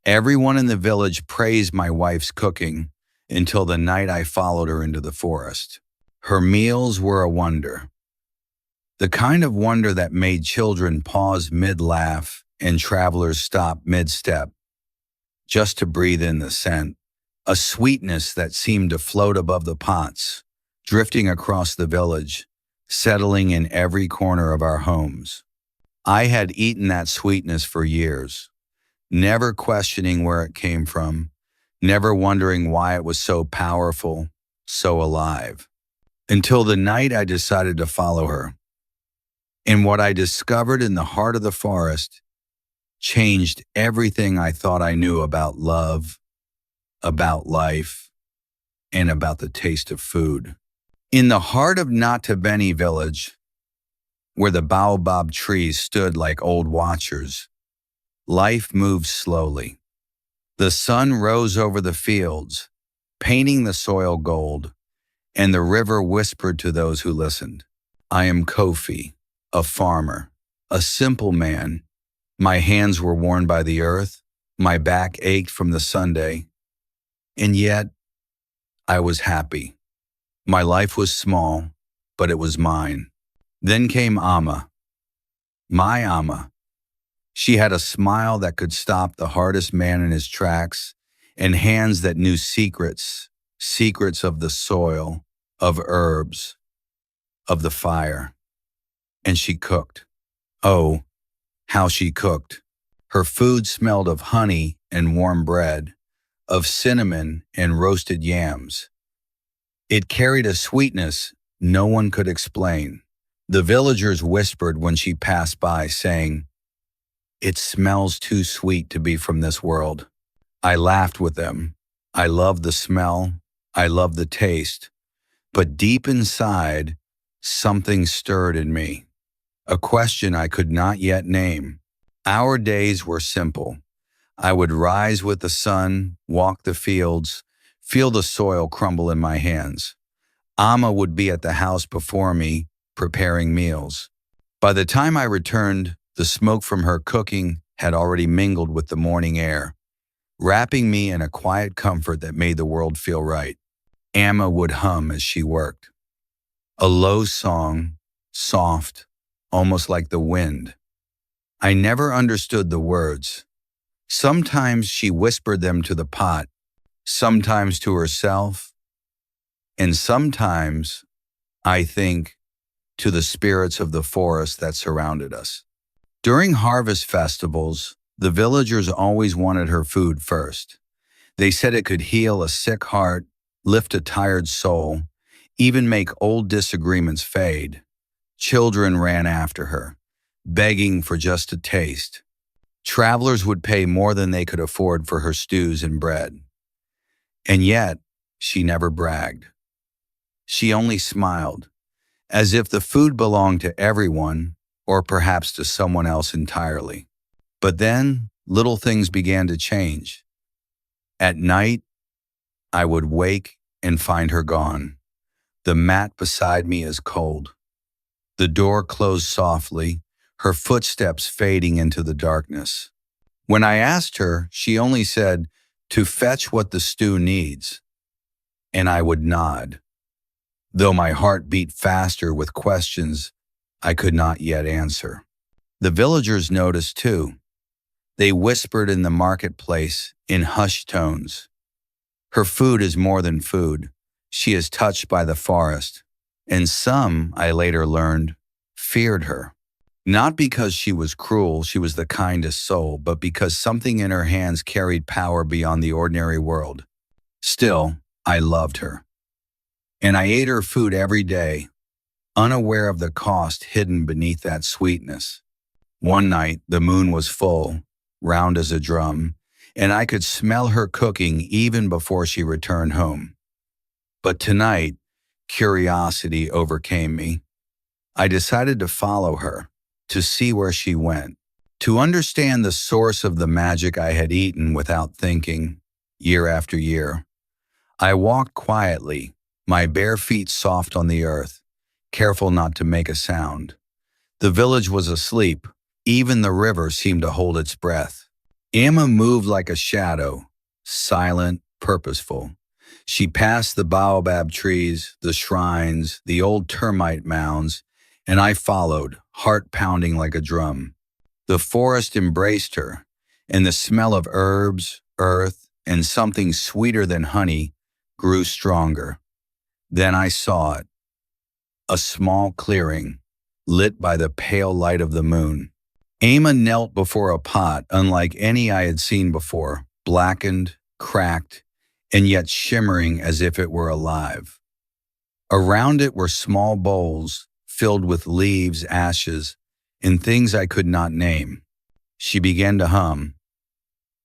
Everyone in the village praised my wife's cooking until the night I followed her into the forest. Her meals were a wonder, the kind of wonder that made children pause mid-laugh and travelers stop mid-step just to breathe in the scent, a sweetness that seemed to float above the pots, drifting across the village, settling in every corner of our homes. I had eaten that sweetness for years, never questioning where it came from, never wondering why it was so powerful, so alive. Until the night I decided to follow her. And what I discovered in the heart of the forest changed everything I thought I knew about love, about life, and about the taste of food. In the heart of Natabeni village, where the baobab trees stood like old watchers, life moved slowly. The sun rose over the fields, painting the soil gold, and the river whispered to those who listened. I am Kofi, a farmer, a simple man. My hands were worn by the earth, my back ached from the Sunday, and yet I was happy. My life was small, but it was mine. Then came Amma, my Amma. She had a smile that could stop the hardest man in his tracks, and hands that knew secrets, secrets of the soil, of herbs, of the fire. And she cooked. Oh, how she cooked. Her food smelled of honey and warm bread, of cinnamon and roasted yams. It carried a sweetness no one could explain. The villagers whispered when she passed by, saying, "It smells too sweet to be from this world." I laughed with them. I loved the smell. I loved the taste. But deep inside, something stirred in me. A question I could not yet name. Our days were simple. I would rise with the sun, walk the fields, feel the soil crumble in my hands. Amma would be at the house before me, preparing meals. By the time I returned, the smoke from her cooking had already mingled with the morning air, wrapping me in a quiet comfort that made the world feel right. Amma would hum as she worked. A low song, soft, almost like the wind. I never understood the words. Sometimes she whispered them to the pot, sometimes to herself, and sometimes, I think, to the spirits of the forest that surrounded us. During harvest festivals, the villagers always wanted her food first. They said it could heal a sick heart, lift a tired soul, even make old disagreements fade. Children ran after her, begging for just a taste. Travelers would pay more than they could afford for her stews and bread. And yet, she never bragged. She only smiled, as if the food belonged to everyone, or perhaps to someone else entirely. But then, little things began to change. At night, I would wake and find her gone. The mat beside me is cold. The door closed softly, her footsteps fading into the darkness. When I asked her, she only said, "To fetch what the stew needs." And I would nod, though my heart beat faster with questions I could not yet answer. The villagers noticed too. They whispered in the marketplace in hushed tones. Her food is more than food. She is touched by the forest. And some, I later learned, feared her. Not because she was cruel, she was the kindest soul, but because something in her hands carried power beyond the ordinary world. Still, I loved her. And I ate her food every day, unaware of the cost hidden beneath that sweetness. One night, the moon was full, round as a drum, and I could smell her cooking even before she returned home. But tonight, curiosity overcame me. I decided to follow her, to see where she went, to understand the source of the magic I had eaten without thinking, year after year. I walked quietly, my bare feet soft on the earth, careful not to make a sound. The village was asleep. Even the river seemed to hold its breath. Emma moved like a shadow, silent, purposeful. She passed the baobab trees, the shrines, the old termite mounds, and I followed, heart pounding like a drum. The forest embraced her, and the smell of herbs, earth, and something sweeter than honey grew stronger. Then I saw it, a small clearing, lit by the pale light of the moon. Ama knelt before a pot unlike any I had seen before, blackened, cracked, and yet shimmering as if it were alive. Around it were small bowls filled with leaves, ashes, and things I could not name. She began to hum,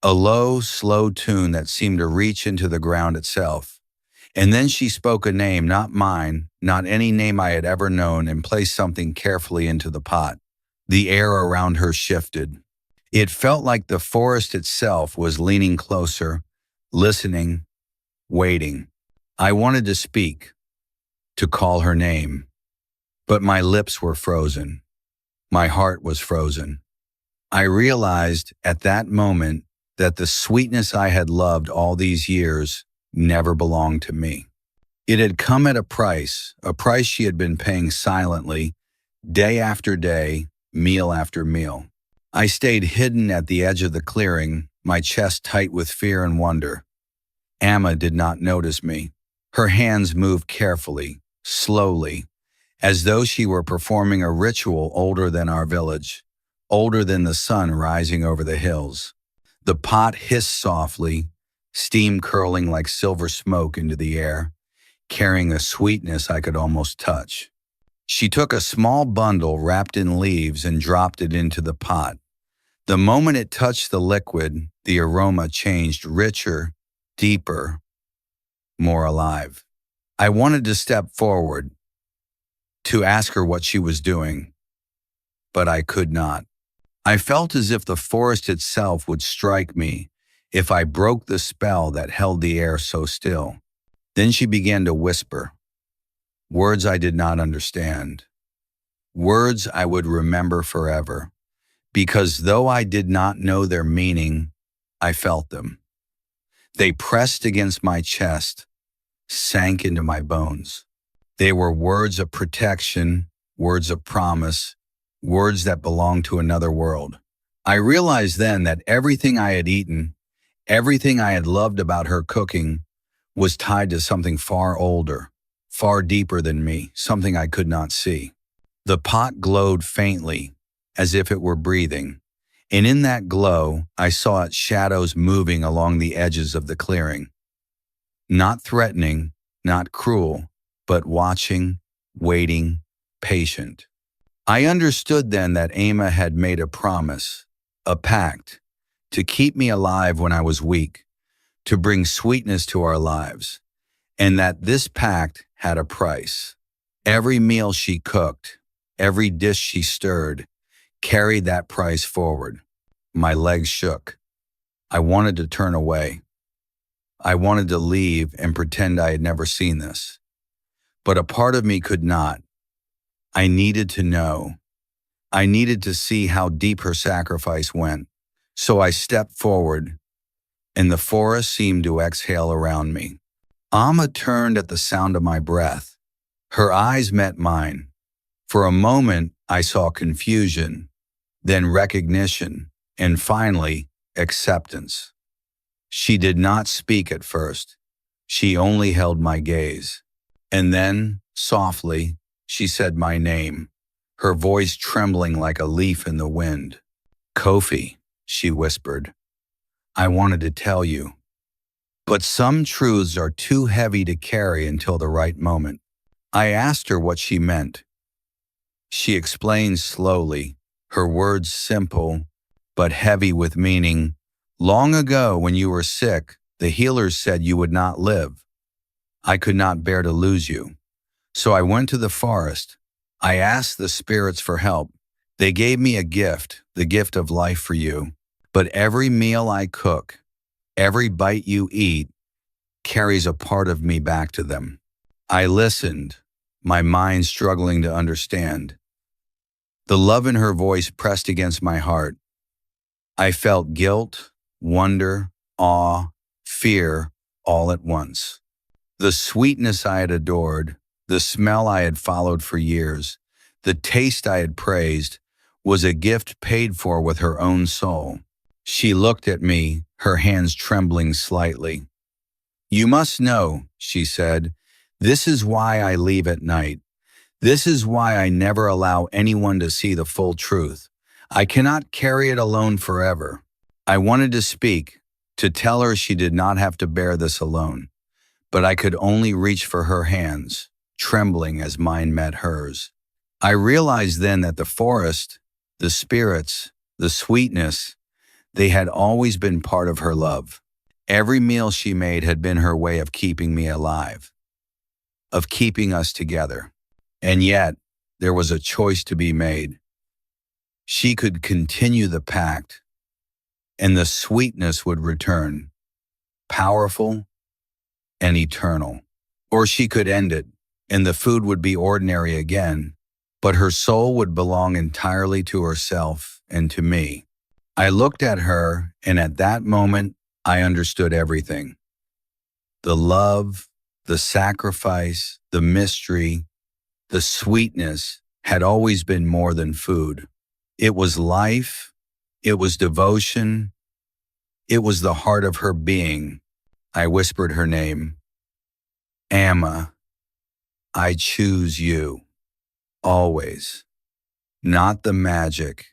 a low, slow tune that seemed to reach into the ground itself. And then she spoke a name, not mine, not any name I had ever known, and placed something carefully into the pot. The air around her shifted. It felt like the forest itself was leaning closer, listening, waiting. I wanted to speak, to call her name, but my lips were frozen. My heart was frozen. I realized at that moment that the sweetness I had loved all these years never belonged to me. It had come at a price she had been paying silently, day after day, meal after meal. I stayed hidden at the edge of the clearing, my chest tight with fear and wonder. Amma did not notice me. Her hands moved carefully, slowly, as though she were performing a ritual older than our village, older than the sun rising over the hills. The pot hissed softly, steam curling like silver smoke into the air, carrying a sweetness I could almost touch. She took a small bundle wrapped in leaves and dropped it into the pot. The moment it touched the liquid, the aroma changed, richer, deeper, more alive. I wanted to step forward, to ask her what she was doing, but I could not. I felt as if the forest itself would strike me if I broke the spell that held the air so still. Then she began to whisper, words I did not understand, words I would remember forever, because though I did not know their meaning, I felt them. They pressed against my chest, sank into my bones. They were words of protection, words of promise, words that belonged to another world. I realized then that everything I had eaten, everything I had loved about her cooking, was tied to something far older, far deeper than me, something I could not see. The pot glowed faintly, as if it were breathing, and in that glow I saw its shadows moving along the edges of the clearing. Not threatening, not cruel, but watching, waiting, patient. I understood then that Ama had made a promise, a pact, to keep me alive when I was weak, to bring sweetness to our lives, and that this pact had a price. Every meal she cooked, every dish she stirred, carried that price forward. My legs shook. I wanted to turn away. I wanted to leave and pretend I had never seen this. But a part of me could not. I needed to know. I needed to see how deep her sacrifice went. So I stepped forward, and the forest seemed to exhale around me. Amma turned at the sound of my breath. Her eyes met mine. For a moment, I saw confusion, then recognition, and finally, acceptance. She did not speak at first. She only held my gaze. And then, softly, she said my name, her voice trembling like a leaf in the wind. Kofi, she whispered. I wanted to tell you. But some truths are too heavy to carry until the right moment. I asked her what she meant. She explained slowly, her words simple, but heavy with meaning. Long ago, when you were sick, the healers said you would not live. I could not bear to lose you. So I went to the forest. I asked the spirits for help. They gave me a gift, the gift of life for you. But every meal I cook, every bite you eat, carries a part of me back to them. I listened, my mind struggling to understand. The love in her voice pressed against my heart. I felt guilt, wonder, awe, fear, all at once. The sweetness I had adored, the smell I had followed for years, the taste I had praised, was a gift paid for with her own soul. She looked at me, her hands trembling slightly. "You must know," she said, "this is why I leave at night. This is why I never allow anyone to see the full truth. I cannot carry it alone forever." I wanted to speak, to tell her she did not have to bear this alone, but I could only reach for her hands, trembling as mine met hers. I realized then that the forest, the spirits, the sweetness, they had always been part of her love. Every meal she made had been her way of keeping me alive, of keeping us together. And yet, there was a choice to be made. She could continue the pact, and the sweetness would return, powerful and eternal. Or she could end it, and the food would be ordinary again, but her soul would belong entirely to herself and to me. I looked at her, and at that moment, I understood everything. The love, the sacrifice, the mystery, the sweetness had always been more than food. It was life, it was devotion, it was the heart of her being. I whispered her name. "Amma, I choose you, always. Not the magic,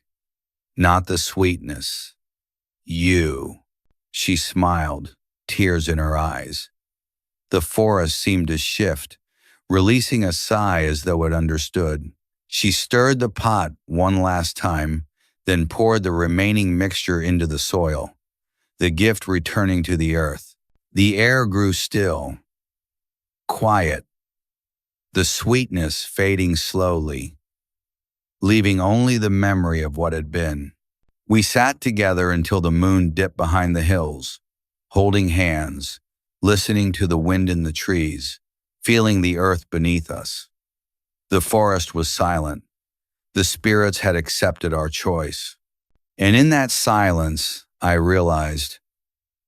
not the sweetness. You." She smiled, tears in her eyes. The forest seemed to shift, releasing a sigh as though it understood. She stirred the pot one last time, then poured the remaining mixture into the soil, the gift returning to the earth. The air grew still, quiet, the sweetness fading slowly, leaving only the memory of what had been. We sat together until the moon dipped behind the hills, holding hands, listening to the wind in the trees, feeling the earth beneath us. The forest was silent. The spirits had accepted our choice. And in that silence, I realized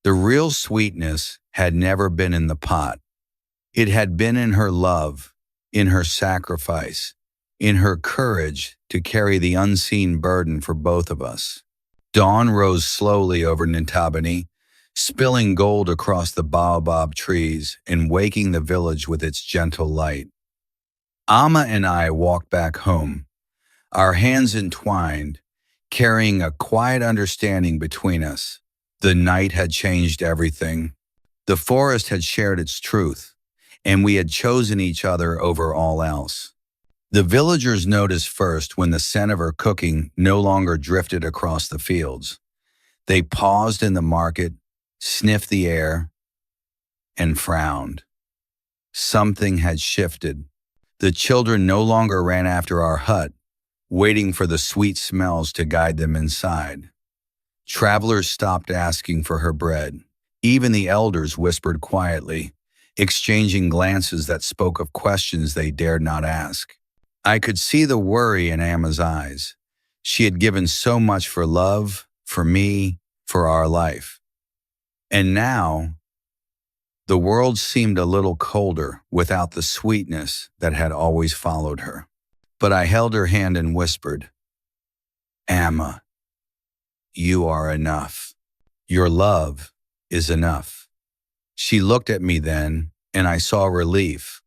the real sweetness had never been in the pot. It had been in her love, in her sacrifice, in her courage to carry the unseen burden for both of us. Dawn rose slowly over Nintabani, spilling gold across the baobab trees and waking the village with its gentle light. Amma and I walked back home, our hands entwined, carrying a quiet understanding between us. The night had changed everything. The forest had shared its truth, and we had chosen each other over all else. The villagers noticed first when the scent of her cooking no longer drifted across the fields. They paused in the market, sniffed the air, and frowned. Something had shifted. The children no longer ran after our hut, waiting for the sweet smells to guide them inside. Travelers stopped asking for her bread. Even the elders whispered quietly, exchanging glances that spoke of questions they dared not ask. I could see the worry in Amma's eyes. She had given so much for love, for me, for our life. And now, the world seemed a little colder without the sweetness that had always followed her. But I held her hand and whispered, "Amma, you are enough. Your love is enough." She looked at me then, and I saw relief,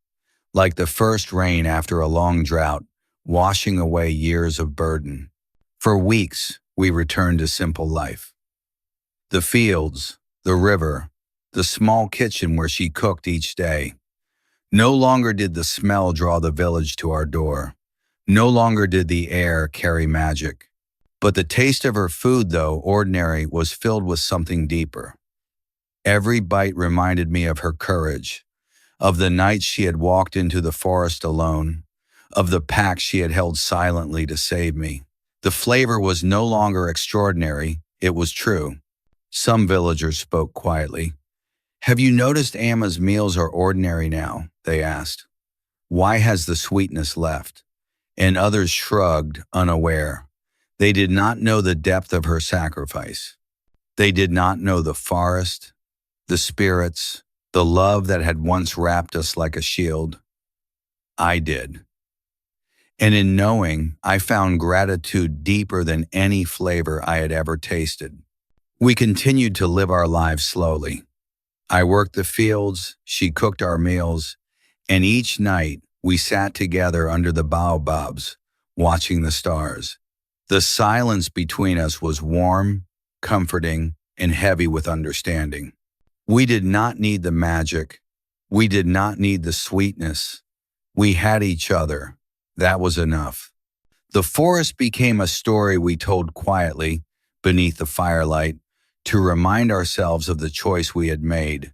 like the first rain after a long drought, washing away years of burden. For weeks, we returned to simple life. The fields, the river, the small kitchen where she cooked each day. No longer did the smell draw the village to our door. No longer did the air carry magic. But the taste of her food, though ordinary, was filled with something deeper. Every bite reminded me of her courage, of the nights she had walked into the forest alone, of the pack she had held silently to save me. The flavor was no longer extraordinary, it was true. Some villagers spoke quietly. "Have you noticed Amma's meals are ordinary now?" they asked. "Why has the sweetness left?" And others shrugged, unaware. They did not know the depth of her sacrifice. They did not know the forest, the spirits, the love that had once wrapped us like a shield. I did. And in knowing, I found gratitude deeper than any flavor I had ever tasted. We continued to live our lives slowly. I worked the fields, she cooked our meals, and each night we sat together under the baobabs, watching the stars. The silence between us was warm, comforting, and heavy with understanding. We did not need the magic. We did not need the sweetness. We had each other. That was enough. The forest became a story we told quietly, beneath the firelight, to remind ourselves of the choice we had made,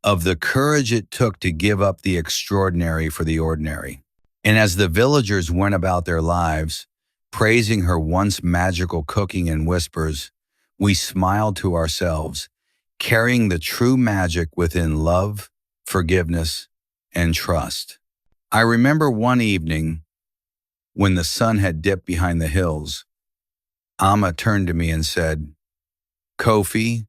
of the courage it took to give up the extraordinary for the ordinary. And as the villagers went about their lives, praising her once magical cooking in whispers, we smiled to ourselves, carrying the true magic within love, forgiveness, and trust. I remember one evening, when the sun had dipped behind the hills, Amma turned to me and said, "Kofi,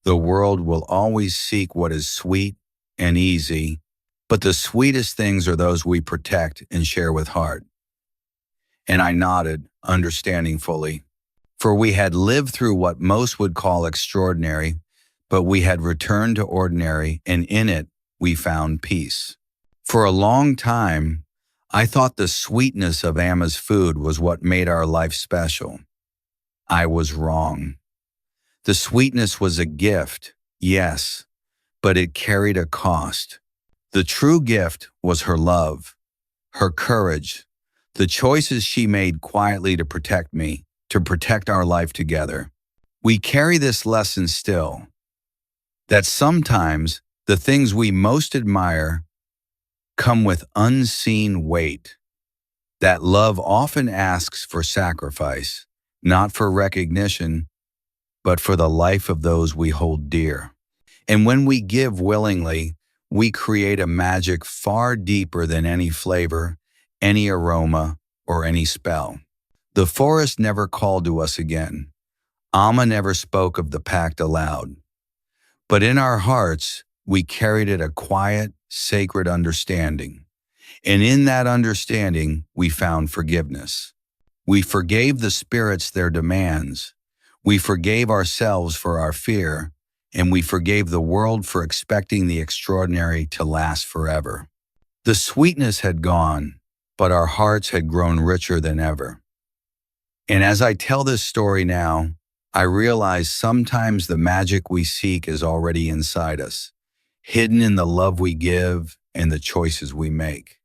the world will always seek what is sweet and easy, but the sweetest things are those we protect and share with heart." And I nodded, understanding fully. For we had lived through what most would call extraordinary, but we had returned to ordinary, and in it we found peace. For a long time, I thought the sweetness of Amma's food was what made our life special. I was wrong. The sweetness was a gift, yes, but it carried a cost. The true gift was her love, her courage, the choices she made quietly to protect me, to protect our life together. We carry this lesson still, that sometimes the things we most admire come with unseen weight, that love often asks for sacrifice, not for recognition, but for the life of those we hold dear. And when we give willingly, we create a magic far deeper than any flavor, any aroma, or any spell. The forest never called to us again. Amma never spoke of the pact aloud. But in our hearts, we carried it a quiet, sacred understanding. And in that understanding, we found forgiveness. We forgave the spirits their demands. We forgave ourselves for our fear, and we forgave the world for expecting the extraordinary to last forever. The sweetness had gone, but our hearts had grown richer than ever. And as I tell this story now, I realize sometimes the magic we seek is already inside us, hidden in the love we give and the choices we make.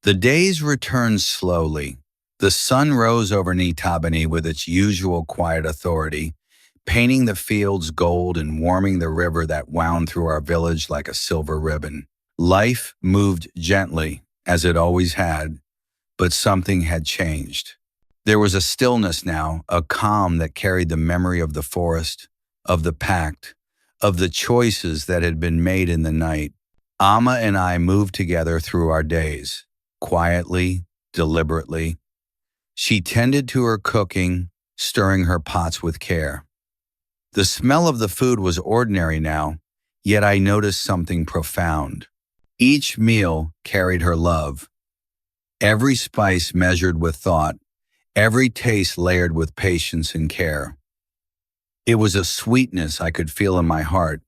The days returned slowly. The sun rose over Nitabani with its usual quiet authority, painting the fields gold and warming the river that wound through our village like a silver ribbon. Life moved gently, as it always had, but something had changed. There was a stillness now, a calm that carried the memory of the forest, of the pact, of the choices that had been made in the night. Amma and I moved together through our days, quietly, deliberately. She tended to her cooking, stirring her pots with care. The smell of the food was ordinary now, yet I noticed something profound. Each meal carried her love. Every spice measured with thought, every taste layered with patience and care. It was a sweetness I could feel in my heart,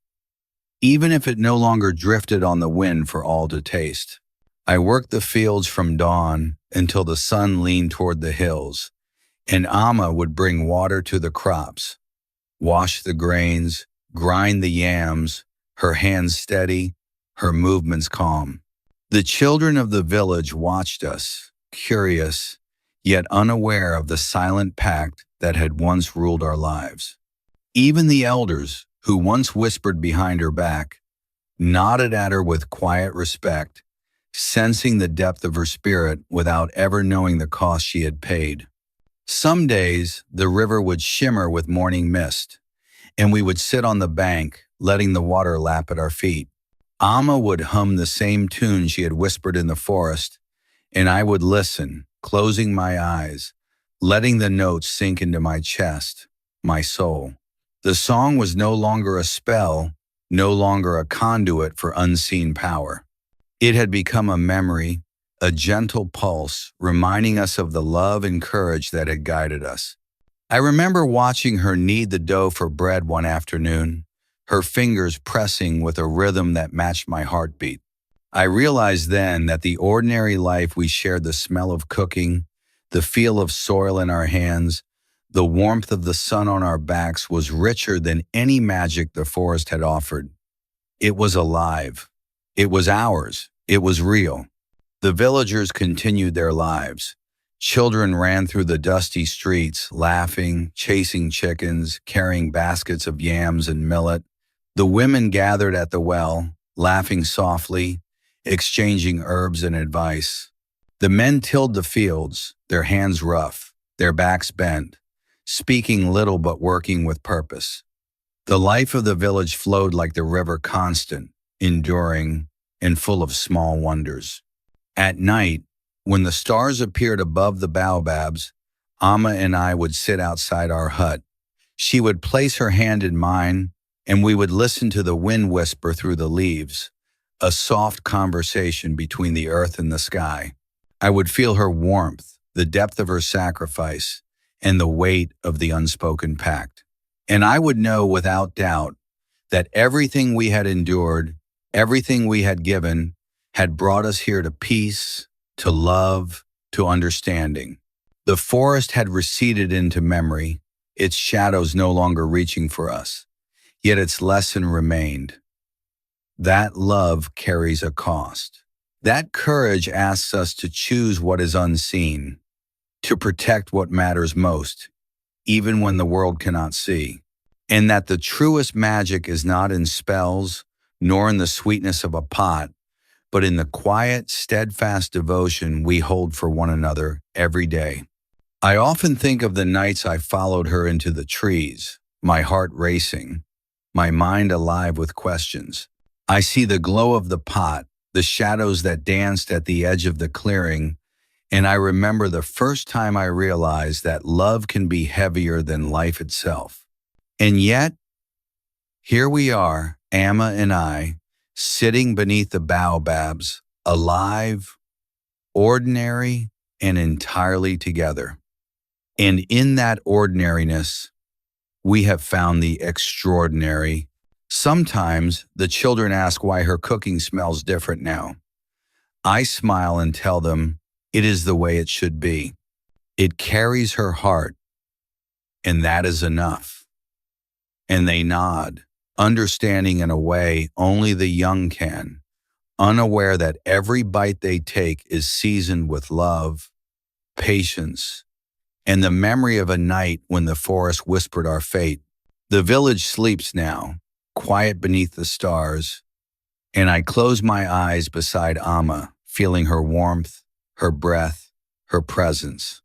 even if it no longer drifted on the wind for all to taste. I worked the fields from dawn until the sun leaned toward the hills, and Amma would bring water to the crops, wash the grains, grind the yams, her hands steady, her movements calm. The children of the village watched us, curious, yet unaware of the silent pact that had once ruled our lives. Even the elders, who once whispered behind her back, nodded at her with quiet respect, sensing the depth of her spirit without ever knowing the cost she had paid. Some days, the river would shimmer with morning mist, and we would sit on the bank, letting the water lap at our feet. Amma would hum the same tune she had whispered in the forest, and I would listen, closing my eyes, letting the notes sink into my chest, my soul. The song was no longer a spell, no longer a conduit for unseen power. It had become a memory, a gentle pulse, reminding us of the love and courage that had guided us. I remember watching her knead the dough for bread one afternoon, her fingers pressing with a rhythm that matched my heartbeat. I realized then that the ordinary life we shared, the smell of cooking, the feel of soil in our hands, the warmth of the sun on our backs, was richer than any magic the forest had offered. It was alive. It was ours. It was real. The villagers continued their lives. Children ran through the dusty streets, laughing, chasing chickens, carrying baskets of yams and millet. The women gathered at the well, laughing softly, exchanging herbs and advice. The men tilled the fields, their hands rough, their backs bent, speaking little but working with purpose. The life of the village flowed like the river, constant, enduring, and full of small wonders. At night, when the stars appeared above the baobabs, Amma and I would sit outside our hut. She would place her hand in mine, and we would listen to the wind whisper through the leaves, a soft conversation between the earth and the sky. I would feel her warmth, the depth of her sacrifice, and the weight of the unspoken pact. And I would know without doubt that everything we had endured, everything we had given, had brought us here to peace, to love, to understanding. The forest had receded into memory, its shadows no longer reaching for us, yet its lesson remained. That love carries a cost. That courage asks us to choose what is unseen, to protect what matters most, even when the world cannot see. And that the truest magic is not in spells, nor in the sweetness of a pot, but in the quiet, steadfast devotion we hold for one another every day. I often think of the nights I followed her into the trees, my heart racing, my mind alive with questions. I see the glow of the pot, the shadows that danced at the edge of the clearing, and I remember the first time I realized that love can be heavier than life itself. And yet, here we are, Amma and I, sitting beneath the baobabs, alive, ordinary, and entirely together. And in that ordinariness, we have found the extraordinary. Sometimes the children ask why her cooking smells different now. I smile and tell them it is the way it should be. It carries her heart, and that is enough. And they nod, understanding in a way only the young can, unaware that every bite they take is seasoned with love, patience, and the memory of a night when the forest whispered our fate. The village sleeps now, quiet beneath the stars, and I close my eyes beside Amma, feeling her warmth, her breath, her presence.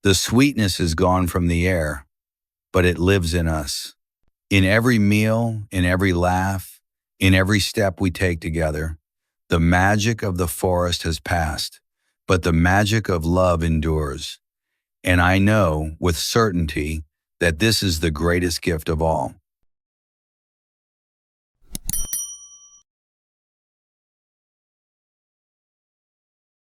The sweetness is gone from the air, but it lives in us. In every meal, in every laugh, in every step we take together. The magic of the forest has passed, but the magic of love endures. And I know with certainty that this is the greatest gift of all.